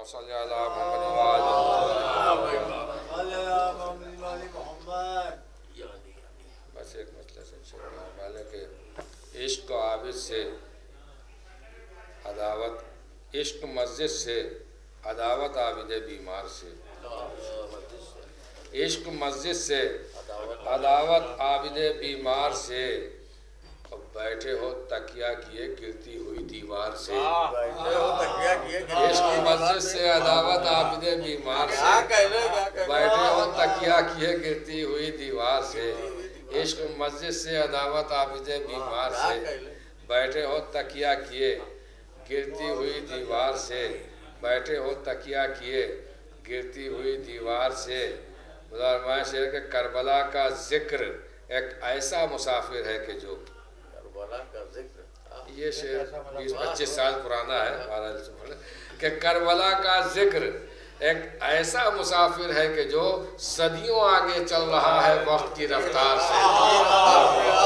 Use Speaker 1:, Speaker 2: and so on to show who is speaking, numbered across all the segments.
Speaker 1: सल्ली अला मुहम्मद। बस एक मसले से वाले के इश्क आबिद से अदावत, इश्क मस्जिद से अदावत आबिद बीमार से, इश्क मस्जिद से अदावत आबिद बीमार से, बैठे हो तकिया किए गिरती हुई दीवार से। इश्क मस्जिद से अदावत आबिद बीमार से, बैठे हो तकिया किए गिरती हुई दीवार से। इश्क मस्जिद से अदावत आबिद बीमार से, बैठे हो तकिया किए गिरती हुई दीवार से, बैठे हो तकिया किए गिरती हुई दीवार से। फरमाया शेर के करबला का जिक्र एक ऐसा मुसाफिर है कि जो, ये शेर 20-25 साल पुराना है कि करबला का जिक्र एक ऐसा मुसाफिर है कि जो सदियों आगे चल रहा है वक्त की रफ्तार से।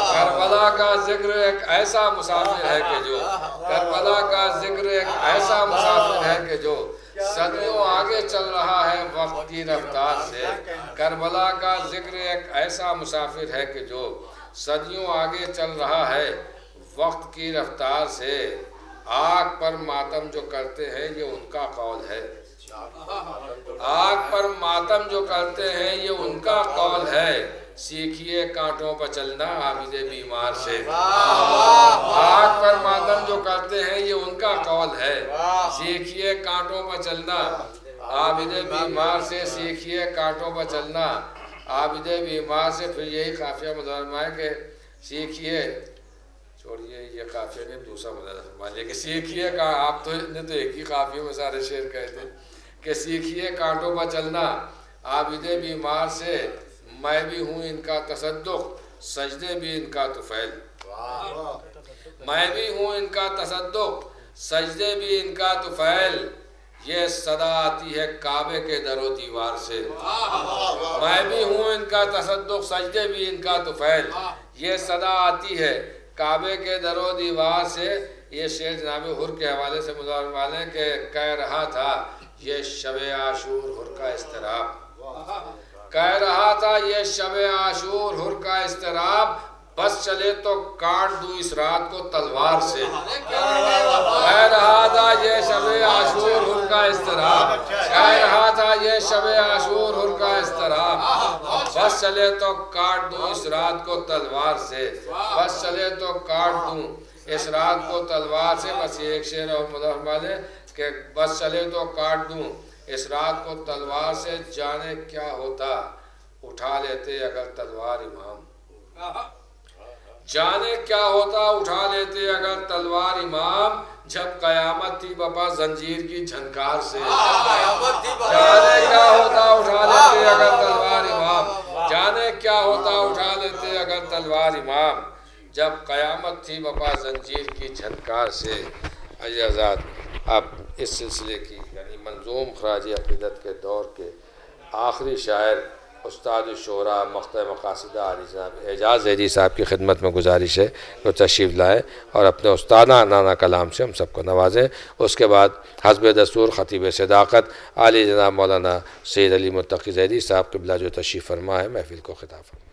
Speaker 1: करबला का जिक्र एक ऐसा मुसाफिर है कि जो, करबला का जिक्र एक ऐसा मुसाफिर है कि जो सदियों आगे चल रहा है वक्त की रफ्तार से। करबला का जिक्र एक ऐसा मुसाफिर है कि जो सदियों आगे चल रहा है वक्त की रफ्तार से। आग पर मातम जो करते हैं ये उनका कौल है, आग पर मातम जो करते हैं ये उनका कौल है। सीखिए कांटों पर चलना आबिद बीमार से। आग पर मातम जो करते हैं ये उनका कौल है। सीखिए कांटों पर चलना आबिद बीमार से, सीखिए कांटों पर चलना आबिद बीमार से। फिर यही काफिया मुदरमा है कि सीखिए, छोड़िए ये काफिया ने दूसरा मुदरमा कि सीखिए का, आप तो ने तो एक ही काफिया में सारे शेर कहते कि सीखिए कांटों पर चलना आबिद बीमार से। मैं भी हूँ इनका तसद्दुक, सजदे भी इनका तुफैल। मैं भी हूँ इनका तसद्दुक, सजदे भी इनका तुफैल। ये सदा आती है काबे के दरो दीवार से। मैं भी हूँ इनका तसद्दुक, सजदे भी इनका तुफैल। ये सदा आती है काबे के दरो दीवार से। ये शेर जनाब हुर के हवाले से मुदार वाले के कह रहा था ये शब आशूर हुर का इस्तराब, कह रहा था ये शब आशूर हुर का इस्तराब। बस चले तो काट दूं इस रात को तलवार से। कह रहा था ये शब आशूर हुर का इस्तराब, कह रहा था ये शब आशूर हुर का इस्तराब। बस चले तो काट दूं इस रात को तलवार से, बस चले तो काट दूं इस रात को तलवार से। बस एक शेर और मुदफ़ वाले कि बस चले तो काट दूं इस रात को तलवार से। जाने क्या होता उठा लेते अगर तलवार इमाम, जाने क्या होता उठा लेते अगर तलवार इमाम। जब कयामत थी बपा जंजीर की झनकार से। जाने क्या होता उठा लेते अगर तलवार इमाम, जाने क्या होता उठा लेते अगर तलवार इमाम। जब कयामत थी बपा जंजीर की झनकार से। आज़ाद अब इस सिलसिले की यानी मंजूम खराज अक़ीदत के दौर के आखिरी शायर उस्ताद शोरा मख्ता मकासिदा आली जनाब एजाज़ ज़ैदी साहब की खिदमत में गुजारिश है वो तशरीफ़ लाएँ और अपने उस्तादाना कलाम से हम सबको नवाजें। उसके बाद हस्ब दस्तूर ख़तीब सदाक़त आली जनाब मौलाना सैयद अली मुत्तक़ी ज़ैदी साहब क़िबला जो तशरीफ़ फरमा है महफ़िल को ख़िताब फरमा।